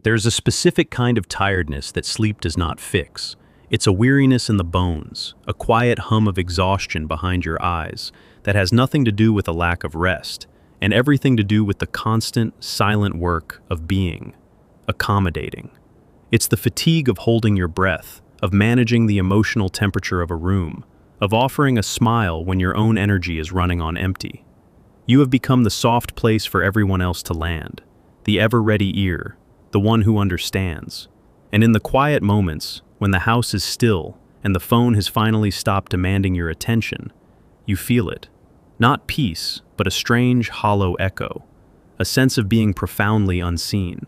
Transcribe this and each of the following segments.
There's a specific kind of tiredness that sleep does not fix. It's a weariness in the bones, a quiet hum of exhaustion behind your eyes that has nothing to do with a lack of rest, and everything to do with the constant, silent work of being, accommodating. It's the fatigue of holding your breath, of managing the emotional temperature of a room, of offering a smile when your own energy is running on empty. You have become the soft place for everyone else to land, the ever-ready ear, the one who understands. And in the quiet moments, when the house is still and the phone has finally stopped demanding your attention, you feel it. Not peace, but a strange, hollow echo, a sense of being profoundly unseen.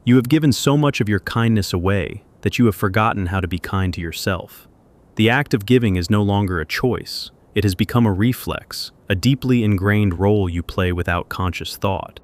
You have given so much of your kindness away that you have forgotten how to be kind to yourself. The act of giving is no longer a choice. It has become a reflex, a deeply ingrained role you play without conscious thought.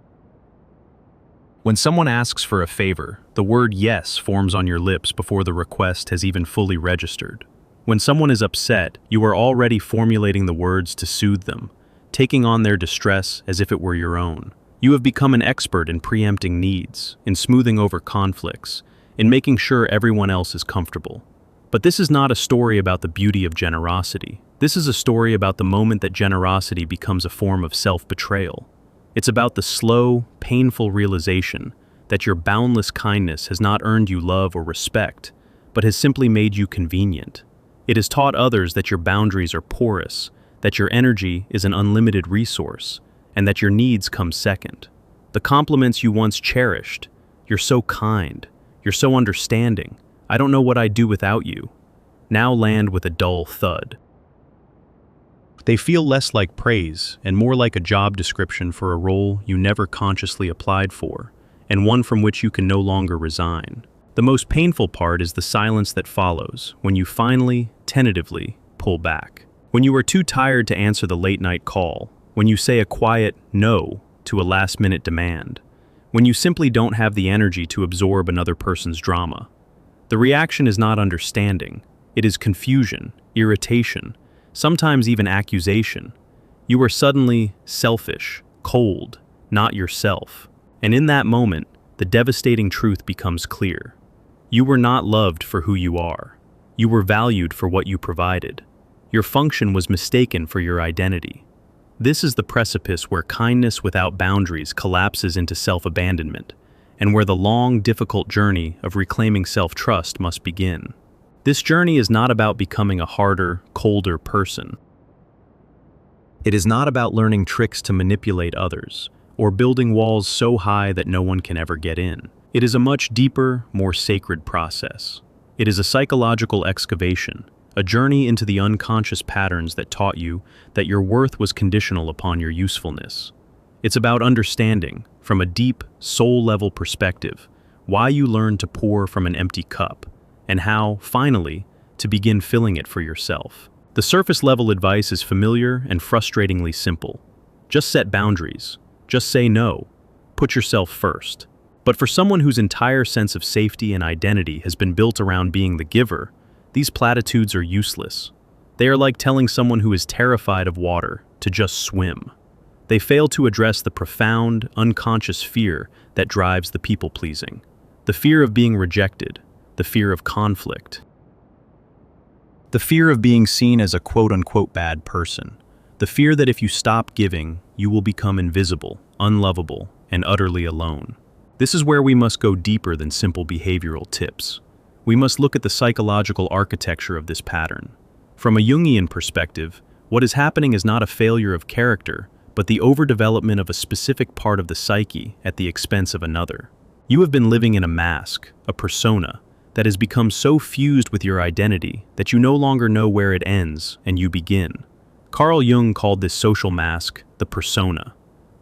When someone asks for a favor, the word yes forms on your lips before the request has even fully registered. When someone is upset, you are already formulating the words to soothe them, taking on their distress as if it were your own. You have become an expert in preempting needs, in smoothing over conflicts, in making sure everyone else is comfortable. But this is not a story about the beauty of generosity. This is a story about the moment that generosity becomes a form of self-betrayal. It's about the slow, painful realization that your boundless kindness has not earned you love or respect, but has simply made you convenient. It has taught others that your boundaries are porous, that your energy is an unlimited resource, and that your needs come second. The compliments you once cherished, "You're so kind, you're so understanding, I don't know what I'd do without you," now land with a dull thud. They feel less like praise and more like a job description for a role you never consciously applied for, and one from which you can no longer resign. The most painful part is the silence that follows when you finally, tentatively, pull back. When you are too tired to answer the late-night call, when you say a quiet no to a last-minute demand, when you simply don't have the energy to absorb another person's drama. The reaction is not understanding. It is confusion, irritation, sometimes even accusation. You are suddenly selfish, cold, not yourself. And in that moment, the devastating truth becomes clear. You were not loved for who you are. You were valued for what you provided. Your function was mistaken for your identity. This is the precipice where kindness without boundaries collapses into self-abandonment, and where the long, difficult journey of reclaiming self-trust must begin. This journey is not about becoming a harder, colder person. It is not about learning tricks to manipulate others, or building walls so high that no one can ever get in. It is a much deeper, more sacred process. It is a psychological excavation, a journey into the unconscious patterns that taught you that your worth was conditional upon your usefulness. It's about understanding, from a deep, soul-level perspective, why you learned to pour from an empty cup, and how, finally, to begin filling it for yourself. The surface-level advice is familiar and frustratingly simple. Just set boundaries. Just say no. Put yourself first. But for someone whose entire sense of safety and identity has been built around being the giver, these platitudes are useless. They are like telling someone who is terrified of water to just swim. They fail to address the profound, unconscious fear that drives the people-pleasing. The fear of being rejected, the fear of conflict. The fear of being seen as a quote-unquote bad person. The fear that if you stop giving, you will become invisible, unlovable, and utterly alone. This is where we must go deeper than simple behavioral tips. We must look at the psychological architecture of this pattern. From a Jungian perspective, what is happening is not a failure of character, but the overdevelopment of a specific part of the psyche at the expense of another. You have been living in a mask, a persona, that has become so fused with your identity that you no longer know where it ends and you begin. Carl Jung called this social mask the persona.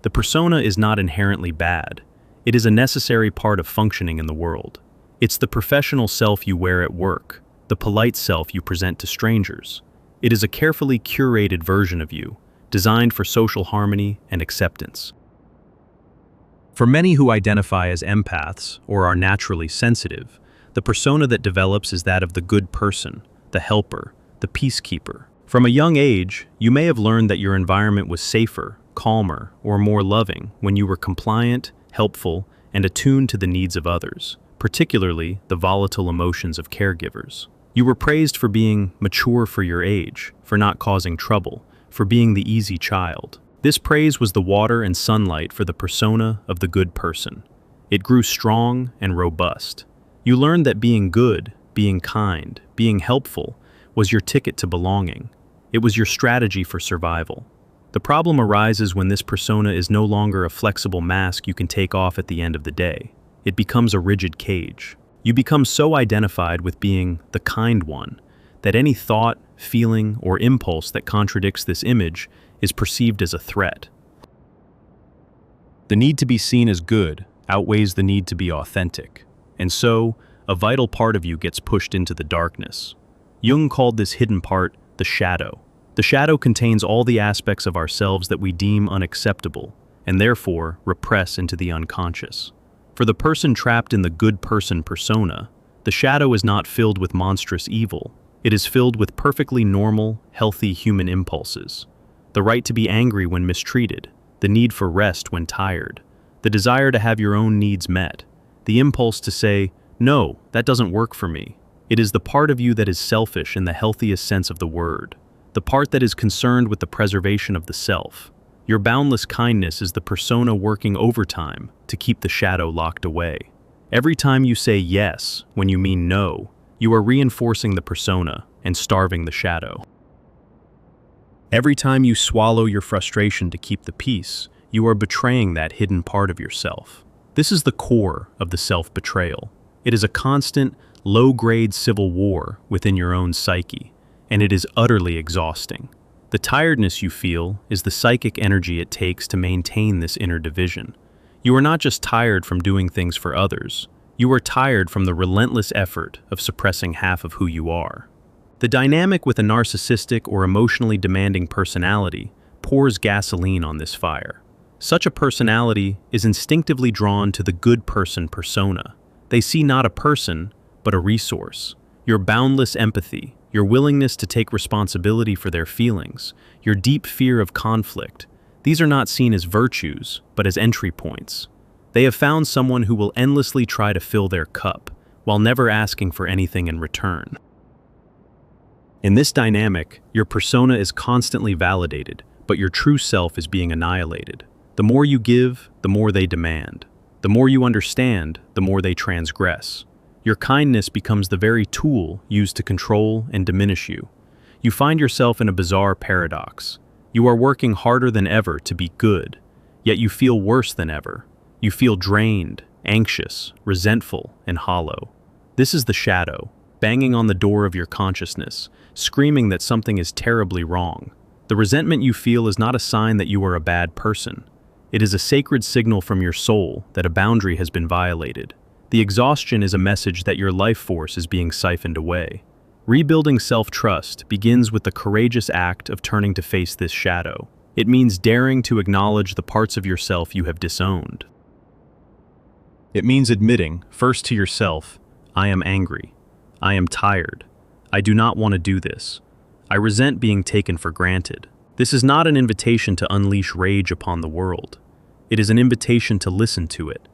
The persona is not inherently bad. It is a necessary part of functioning in the world. It's the professional self you wear at work, the polite self you present to strangers. It is a carefully curated version of you, designed for social harmony and acceptance. For many who identify as empaths or are naturally sensitive, the persona that develops is that of the good person, the helper, the peacekeeper. From a young age, you may have learned that your environment was safer, calmer, or more loving when you were compliant, helpful, and attuned to the needs of others, particularly the volatile emotions of caregivers. You were praised for being mature for your age, for not causing trouble, for being the easy child. This praise was the water and sunlight for the persona of the good person. It grew strong and robust. You learned that being good, being kind, being helpful was your ticket to belonging. It was your strategy for survival. The problem arises when this persona is no longer a flexible mask you can take off at the end of the day. It becomes a rigid cage. You become so identified with being the kind one that any thought, feeling, or impulse that contradicts this image is perceived as a threat. The need to be seen as good outweighs the need to be authentic, and so a vital part of you gets pushed into the darkness. Jung called this hidden part the shadow. The shadow contains all the aspects of ourselves that we deem unacceptable, and therefore repress into the unconscious. For the person trapped in the good person persona, the shadow is not filled with monstrous evil. It is filled with perfectly normal, healthy human impulses. The right to be angry when mistreated, the need for rest when tired, the desire to have your own needs met, the impulse to say, "No, that doesn't work for me." It is the part of you that is selfish in the healthiest sense of the word, the part that is concerned with the preservation of the self. Your boundless kindness is the persona working overtime to keep the shadow locked away. Every time you say yes when you mean no, you are reinforcing the persona and starving the shadow. Every time you swallow your frustration to keep the peace, you are betraying that hidden part of yourself. This is the core of the self-betrayal. It is a constant, low-grade civil war within your own psyche, and it is utterly exhausting. The tiredness you feel is the psychic energy it takes to maintain this inner division. You are not just tired from doing things for others, you are tired from the relentless effort of suppressing half of who you are. The dynamic with a narcissistic or emotionally demanding personality pours gasoline on this fire. Such a personality is instinctively drawn to the good person persona. They see not a person, but a resource. Your boundless empathy, your willingness to take responsibility for their feelings, your deep fear of conflict, these are not seen as virtues, but as entry points. They have found someone who will endlessly try to fill their cup, while never asking for anything in return. In this dynamic, your persona is constantly validated, but your true self is being annihilated. The more you give, the more they demand. The more you understand, the more they transgress. Your kindness becomes the very tool used to control and diminish you. You find yourself in a bizarre paradox. You are working harder than ever to be good, yet you feel worse than ever. You feel drained, anxious, resentful, and hollow. This is the shadow, banging on the door of your consciousness, screaming that something is terribly wrong. The resentment you feel is not a sign that you are a bad person. It is a sacred signal from your soul that a boundary has been violated. The exhaustion is a message that your life force is being siphoned away. Rebuilding self-trust begins with the courageous act of turning to face this shadow. It means daring to acknowledge the parts of yourself you have disowned. It means admitting, first to yourself, "I am angry. I am tired. I do not want to do this. I resent being taken for granted." This is not an invitation to unleash rage upon the world. It is an invitation to listen to it.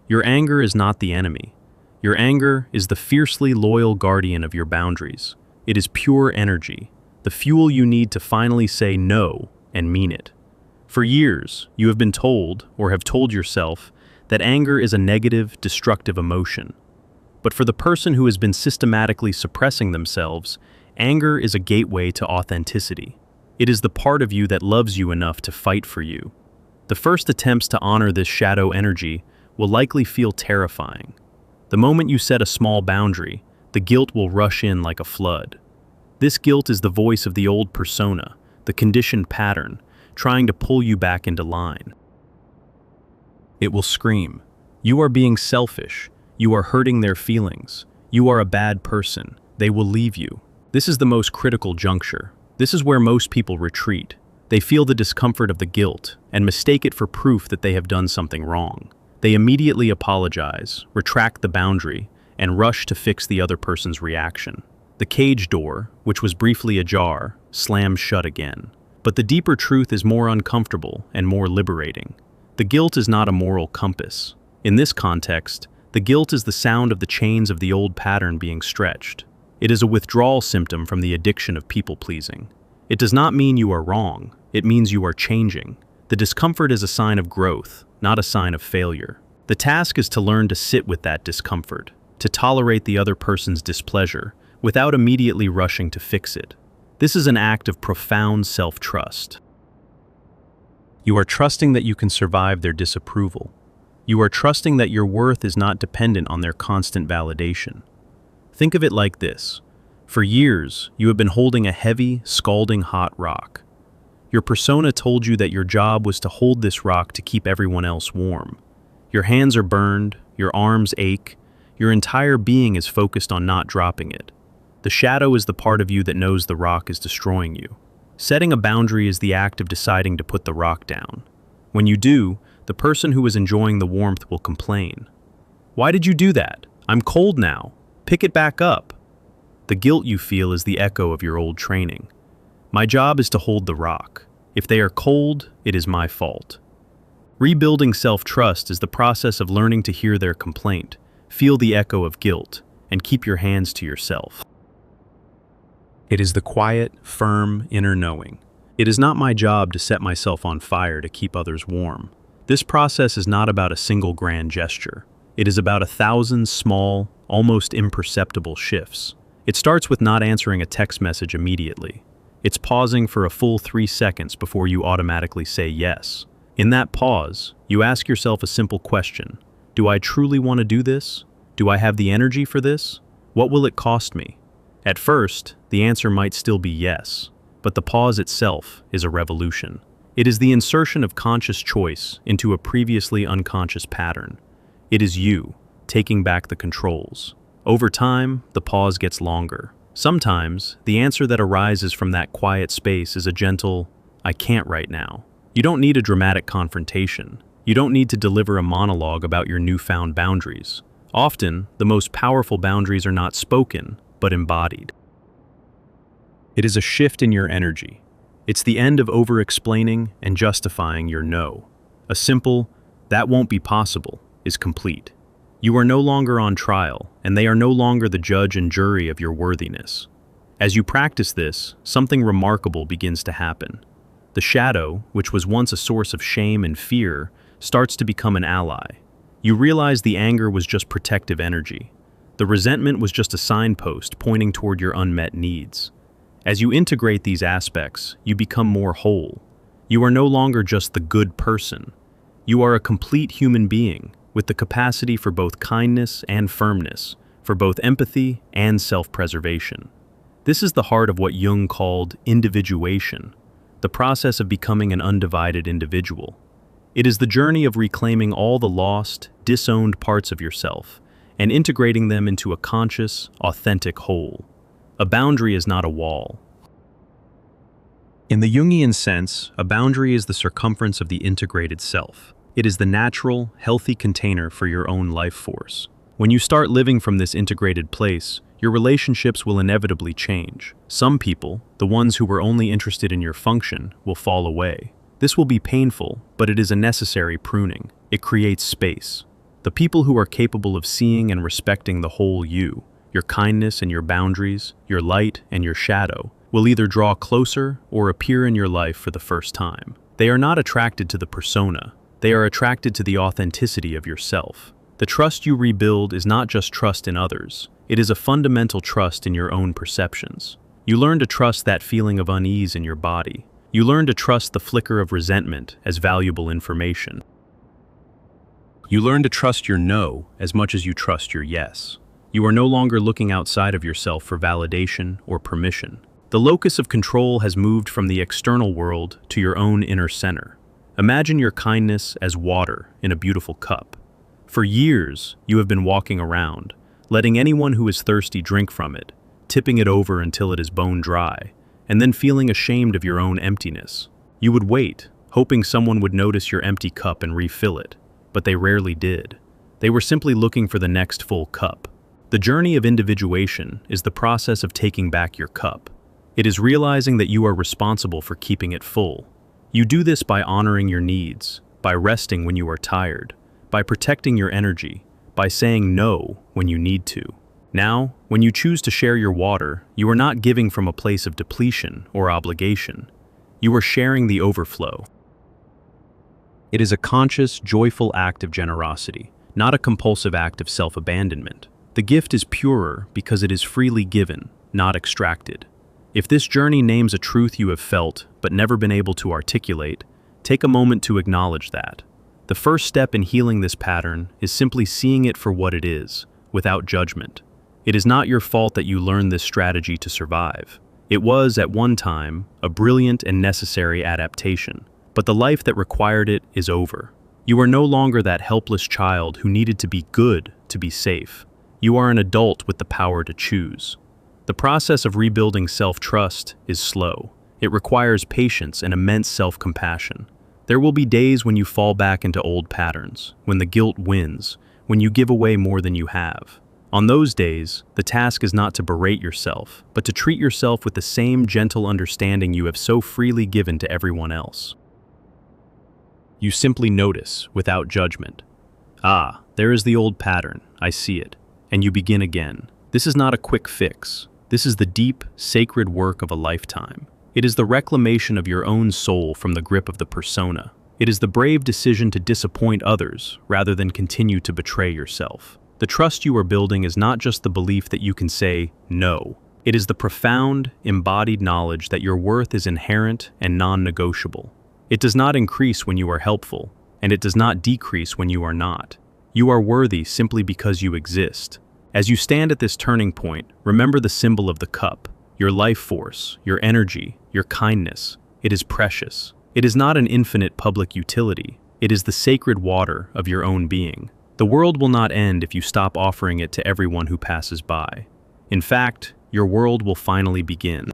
Your anger is not the enemy. Your anger is the fiercely loyal guardian of your boundaries. It is pure energy, the fuel you need to finally say no and mean it. For years, you have been told, or have told yourself, that anger is a negative, destructive emotion. But for the person who has been systematically suppressing themselves, anger is a gateway to authenticity. It is the part of you that loves you enough to fight for you. The first attempts to honor this shadow energy will likely feel terrifying. The moment you set a small boundary, the guilt will rush in like a flood. This guilt is the voice of the old persona, the conditioned pattern, trying to pull you back into line. It will scream, "You are being selfish. You are hurting their feelings. You are a bad person. They will leave you." This is the most critical juncture. This is where most people retreat. They feel the discomfort of the guilt and mistake it for proof that they have done something wrong. They immediately apologize, retract the boundary, and rush to fix the other person's reaction. The cage door, which was briefly ajar, slams shut again. But the deeper truth is more uncomfortable and more liberating. The guilt is not a moral compass. In this context, the guilt is the sound of the chains of the old pattern being stretched. It is a withdrawal symptom from the addiction of people-pleasing. It does not mean you are wrong, it means you are changing. The discomfort is a sign of growth, not a sign of failure. The task is to learn to sit with that discomfort, to tolerate the other person's displeasure, without immediately rushing to fix it. This is an act of profound self-trust. You are trusting that you can survive their disapproval. You are trusting that your worth is not dependent on their constant validation. Think of it like this. For years, you have been holding a heavy, scalding hot rock. Your persona told you that your job was to hold this rock to keep everyone else warm. Your hands are burned, your arms ache, your entire being is focused on not dropping it. The shadow is the part of you that knows the rock is destroying you. Setting a boundary is the act of deciding to put the rock down. When you do, the person who is enjoying the warmth will complain. Why did you do that? I'm cold now. Pick it back up. The guilt you feel is the echo of your old training. My job is to hold the rock. If they are cold, it is my fault. Rebuilding self-trust is the process of learning to hear their complaint, feel the echo of guilt, and keep your hands to yourself. It is the quiet, firm, inner knowing. It is not my job to set myself on fire to keep others warm. This process is not about a single grand gesture. It is about 1,000 small, almost imperceptible shifts. It starts with not answering a text message immediately. It's pausing for a full 3 seconds before you automatically say yes. In that pause, you ask yourself a simple question. Do I truly want to do this? Do I have the energy for this? What will it cost me? At first, the answer might still be yes, but the pause itself is a revolution. It is the insertion of conscious choice into a previously unconscious pattern. It is you, taking back the controls. Over time, the pause gets longer. Sometimes, the answer that arises from that quiet space is a gentle, "I can't right now." You don't need a dramatic confrontation. You don't need to deliver a monologue about your newfound boundaries. Often, the most powerful boundaries are not spoken, but embodied. It is a shift in your energy. It's the end of over-explaining and justifying your no. A simple, "that won't be possible," is complete. You are no longer on trial, and they are no longer the judge and jury of your worthiness. As you practice this, something remarkable begins to happen. The shadow, which was once a source of shame and fear, starts to become an ally. You realize the anger was just protective energy. The resentment was just a signpost pointing toward your unmet needs. As you integrate these aspects, you become more whole. You are no longer just the good person. You are a complete human being, with the capacity for both kindness and firmness, for both empathy and self-preservation. This is the heart of what Jung called individuation, the process of becoming an undivided individual. It is the journey of reclaiming all the lost, disowned parts of yourself and integrating them into a conscious, authentic whole. A boundary is not a wall. In the Jungian sense, a boundary is the circumference of the integrated self. It is the natural, healthy container for your own life force. When you start living from this integrated place, your relationships will inevitably change. Some people, the ones who were only interested in your function, will fall away. This will be painful, but it is a necessary pruning. It creates space. The people who are capable of seeing and respecting the whole you, your kindness and your boundaries, your light and your shadow, will either draw closer or appear in your life for the first time. They are not attracted to the persona. They are attracted to the authenticity of yourself. The trust you rebuild is not just trust in others. It is a fundamental trust in your own perceptions. You learn to trust that feeling of unease in your body. You learn to trust the flicker of resentment as valuable information. You learn to trust your no as much as you trust your yes. You are no longer looking outside of yourself for validation or permission. The locus of control has moved from the external world to your own inner center. Imagine your kindness as water in a beautiful cup. For years, you have been walking around, letting anyone who is thirsty drink from it, tipping it over until it is bone dry, and then feeling ashamed of your own emptiness. You would wait, hoping someone would notice your empty cup and refill it, but they rarely did. They were simply looking for the next full cup. The journey of individuation is the process of taking back your cup. It is realizing that you are responsible for keeping it full. You do this by honoring your needs, by resting when you are tired, by protecting your energy, by saying no when you need to. Now, when you choose to share your water, you are not giving from a place of depletion or obligation. You are sharing the overflow. It is a conscious, joyful act of generosity, not a compulsive act of self-abandonment. The gift is purer because it is freely given, not extracted. If this journey names a truth you have felt but never been able to articulate, take a moment to acknowledge that. The first step in healing this pattern is simply seeing it for what it is, without judgment. It is not your fault that you learned this strategy to survive. It was, at one time, a brilliant and necessary adaptation, but the life that required it is over. You are no longer that helpless child who needed to be good to be safe. You are an adult with the power to choose. The process of rebuilding self-trust is slow. It requires patience and immense self-compassion. There will be days when you fall back into old patterns, when the guilt wins, when you give away more than you have. On those days, the task is not to berate yourself, but to treat yourself with the same gentle understanding you have so freely given to everyone else. You simply notice, without judgment. Ah, there is the old pattern, I see it, and you begin again. This is not a quick fix. This is the deep, sacred work of a lifetime. It is the reclamation of your own soul from the grip of the persona. It is the brave decision to disappoint others rather than continue to betray yourself. The trust you are building is not just the belief that you can say no. It is the profound, embodied knowledge that your worth is inherent and non-negotiable. It does not increase when you are helpful, and it does not decrease when you are not. You are worthy simply because you exist. As you stand at this turning point, remember the symbol of the cup. Your life force, your energy, your kindness. It is precious. It is not an infinite public utility. It is the sacred water of your own being. The world will not end if you stop offering it to everyone who passes by. In fact, your world will finally begin.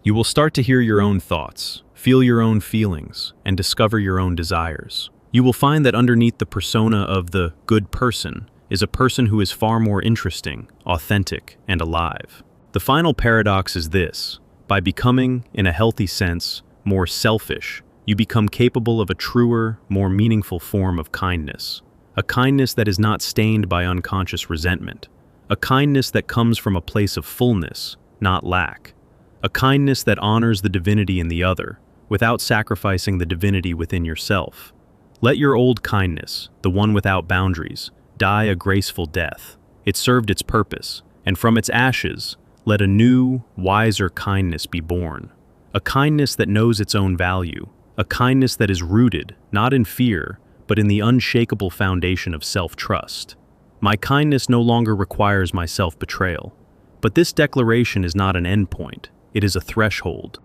You will start to hear your own thoughts, feel your own feelings, and discover your own desires. You will find that underneath the persona of the good person is a person who is far more interesting, authentic, and alive. The final paradox is this: by becoming, in a healthy sense, more selfish, you become capable of a truer, more meaningful form of kindness. A kindness that is not stained by unconscious resentment. A kindness that comes from a place of fullness, not lack. A kindness that honors the divinity in the other, without sacrificing the divinity within yourself. Let your old kindness, the one without boundaries, die a graceful death. It served its purpose, and from its ashes, let a new, wiser kindness be born. A kindness that knows its own value. A kindness that is rooted, not in fear, but in the unshakable foundation of self-trust. My kindness no longer requires my self-betrayal. But this declaration is not an endpoint. It is a threshold.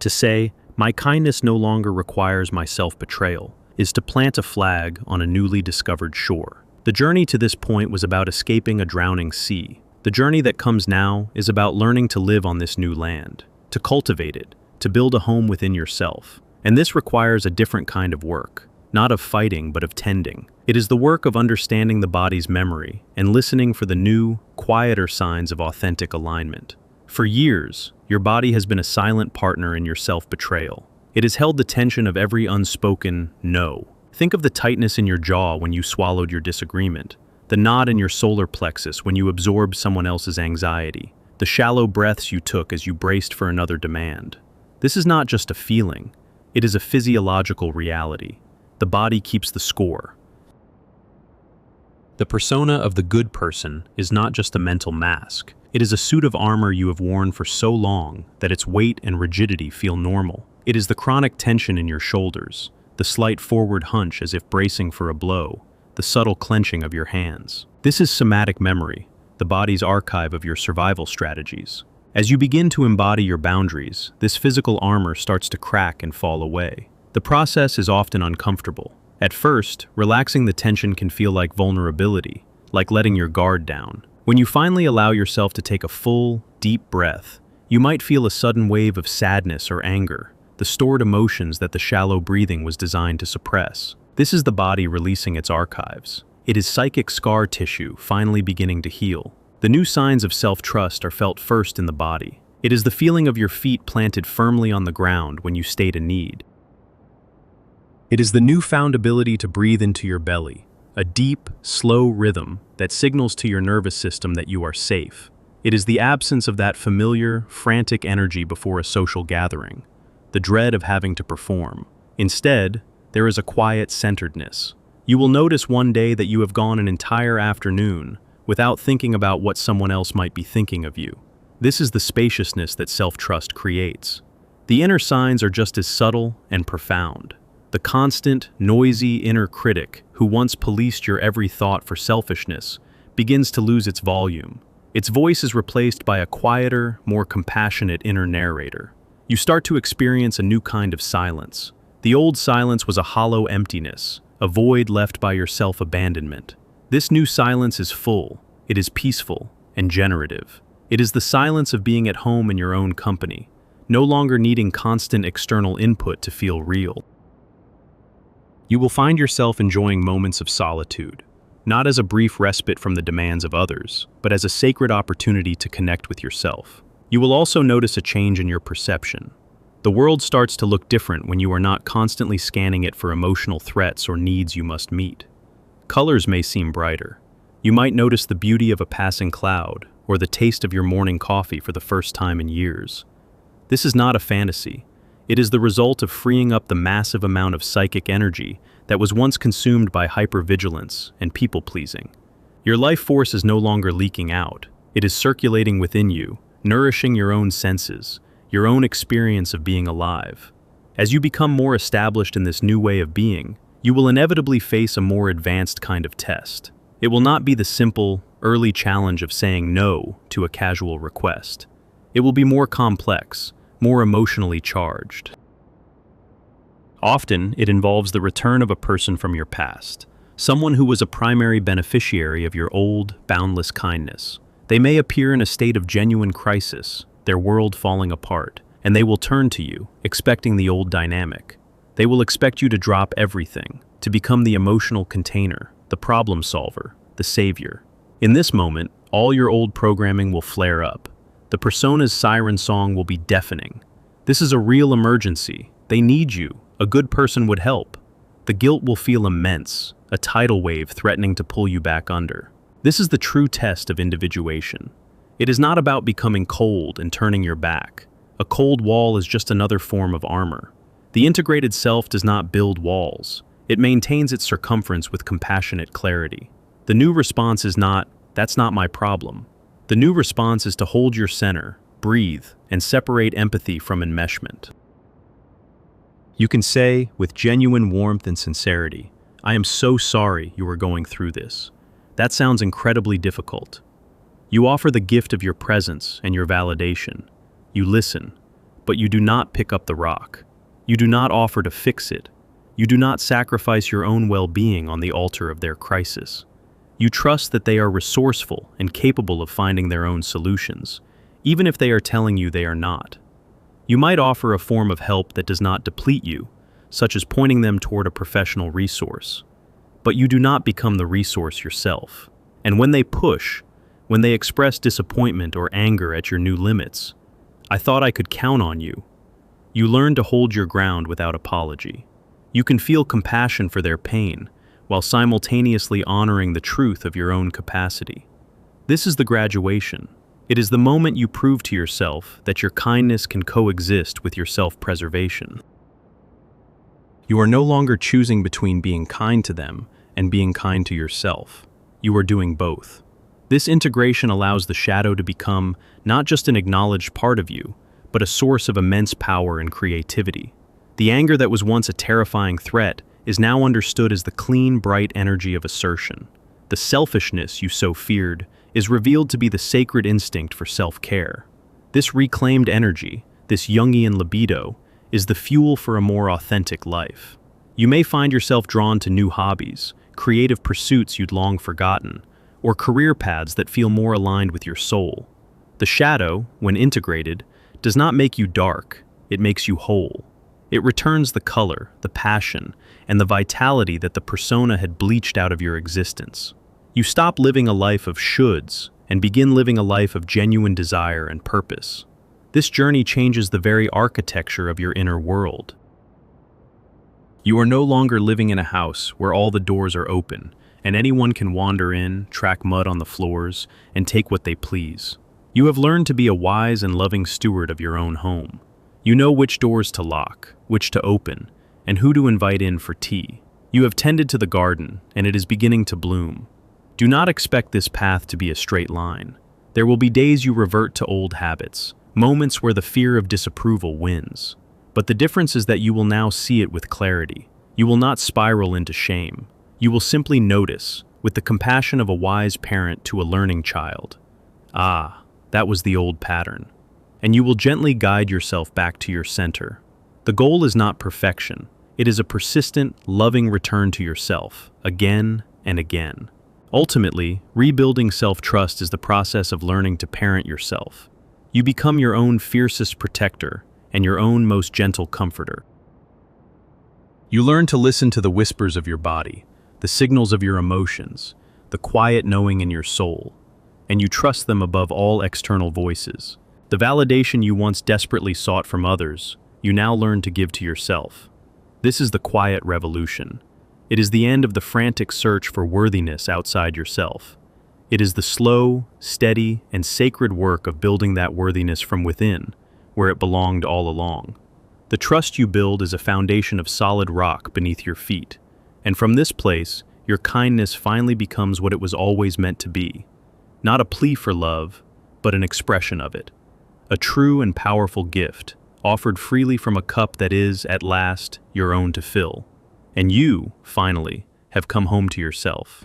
To say, my kindness no longer requires my self-betrayal, is to plant a flag on a newly discovered shore. The journey to this point was about escaping a drowning sea. The journey that comes now is about learning to live on this new land, to cultivate it, to build a home within yourself. And this requires a different kind of work, not of fighting, but of tending. It is the work of understanding the body's memory and listening for the new, quieter signs of authentic alignment. For years, your body has been a silent partner in your self-betrayal. It has held the tension of every unspoken no. Think of the tightness in your jaw when you swallowed your disagreement, the knot in your solar plexus when you absorbed someone else's anxiety, the shallow breaths you took as you braced for another demand. This is not just a feeling, it is a physiological reality. The body keeps the score. The persona of the good person is not just a mental mask. It is a suit of armor you have worn for so long that its weight and rigidity feel normal. It is the chronic tension in your shoulders, the slight forward hunch as if bracing for a blow, the subtle clenching of your hands. This is somatic memory, the body's archive of your survival strategies. As you begin to embody your boundaries, this physical armor starts to crack and fall away. The process is often uncomfortable. At first, relaxing the tension can feel like vulnerability, like letting your guard down. When you finally allow yourself to take a full, deep breath, you might feel a sudden wave of sadness or anger, the stored emotions that the shallow breathing was designed to suppress. This is the body releasing its archives. It is psychic scar tissue finally beginning to heal. The new signs of self-trust are felt first in the body. It is the feeling of your feet planted firmly on the ground when you state a need. It is the newfound ability to breathe into your belly, a deep, slow rhythm that signals to your nervous system that you are safe. It is the absence of that familiar, frantic energy before a social gathering, the dread of having to perform. Instead, there is a quiet centeredness. You will notice one day that you have gone an entire afternoon without thinking about what someone else might be thinking of you. This is the spaciousness that self-trust creates. The inner signs are just as subtle and profound. The constant, noisy inner critic who once policed your every thought for selfishness begins to lose its volume. Its voice is replaced by a quieter, more compassionate inner narrator. You start to experience a new kind of silence. The old silence was a hollow emptiness, a void left by your self-abandonment. This new silence is full, it is peaceful and generative. It is the silence of being at home in your own company, no longer needing constant external input to feel real. You will find yourself enjoying moments of solitude, not as a brief respite from the demands of others, but as a sacred opportunity to connect with yourself. You will also notice a change in your perception. The world starts to look different when you are not constantly scanning it for emotional threats or needs you must meet. Colors may seem brighter. You might notice the beauty of a passing cloud or the taste of your morning coffee for the first time in years. This is not a fantasy. It is the result of freeing up the massive amount of psychic energy that was once consumed by hypervigilance and people-pleasing. Your life force is no longer leaking out. It is circulating within you, nourishing your own senses, your own experience of being alive. As you become more established in this new way of being, you will inevitably face a more advanced kind of test. It will not be the simple, early challenge of saying no to a casual request. It will be more complex, more emotionally charged. Often, it involves the return of a person from your past, someone who was a primary beneficiary of your old, boundless kindness. They may appear in a state of genuine crisis, their world falling apart, and they will turn to you, expecting the old dynamic. They will expect you to drop everything, to become the emotional container, the problem solver, the savior. In this moment, all your old programming will flare up. The persona's siren song will be deafening. This is a real emergency. They need you. A good person would help. The guilt will feel immense, a tidal wave threatening to pull you back under. This is the true test of individuation. It is not about becoming cold and turning your back. A cold wall is just another form of armor. The integrated self does not build walls. It maintains its circumference with compassionate clarity. The new response is not, "That's not my problem." The new response is to hold your center, breathe, and separate empathy from enmeshment. You can say, with genuine warmth and sincerity, "I am so sorry you are going through this. That sounds incredibly difficult." You offer the gift of your presence and your validation. You listen, but you do not pick up the rock. You do not offer to fix it. You do not sacrifice your own well-being on the altar of their crisis. You trust that they are resourceful and capable of finding their own solutions, even if they are telling you they are not. You might offer a form of help that does not deplete you, such as pointing them toward a professional resource. But you do not become the resource yourself. And when they push, when they express disappointment or anger at your new limits, "I thought I could count on you." You learn to hold your ground without apology. You can feel compassion for their pain, while simultaneously honoring the truth of your own capacity. This is the graduation. It is the moment you prove to yourself that your kindness can coexist with your self-preservation. You are no longer choosing between being kind to them and being kind to yourself. You are doing both. This integration allows the shadow to become not just an acknowledged part of you, but a source of immense power and creativity. The anger that was once a terrifying threat is now understood as the clean, bright energy of assertion. The selfishness you so feared is revealed to be the sacred instinct for self-care. This reclaimed energy, this Jungian libido, is the fuel for a more authentic life. You may find yourself drawn to new hobbies, creative pursuits you'd long forgotten, or career paths that feel more aligned with your soul. The shadow, when integrated, does not make you dark, it makes you whole. It returns the color, the passion, and the vitality that the persona had bleached out of your existence. You stop living a life of shoulds and begin living a life of genuine desire and purpose. This journey changes the very architecture of your inner world. You are no longer living in a house where all the doors are open, and anyone can wander in, track mud on the floors, and take what they please. You have learned to be a wise and loving steward of your own home. You know which doors to lock, which to open, and who to invite in for tea. You have tended to the garden, and it is beginning to bloom. Do not expect this path to be a straight line. There will be days you revert to old habits, moments where the fear of disapproval wins. But the difference is that you will now see it with clarity. You will not spiral into shame. You will simply notice, with the compassion of a wise parent to a learning child. Ah, that was the old pattern. And you will gently guide yourself back to your center. The goal is not perfection. It is a persistent, loving return to yourself, again and again. Ultimately, rebuilding self-trust is the process of learning to parent yourself. You become your own fiercest protector and your own most gentle comforter. You learn to listen to the whispers of your body, the signals of your emotions, the quiet knowing in your soul, and you trust them above all external voices. The validation you once desperately sought from others, you now learn to give to yourself. This is the quiet revolution. It is the end of the frantic search for worthiness outside yourself. It is the slow, steady, and sacred work of building that worthiness from within, where it belonged all along. The trust you build is a foundation of solid rock beneath your feet, and from this place, your kindness finally becomes what it was always meant to be. Not a plea for love, but an expression of it. A true and powerful gift, offered freely from a cup that is, at last, your own to fill. And you, finally, have come home to yourself.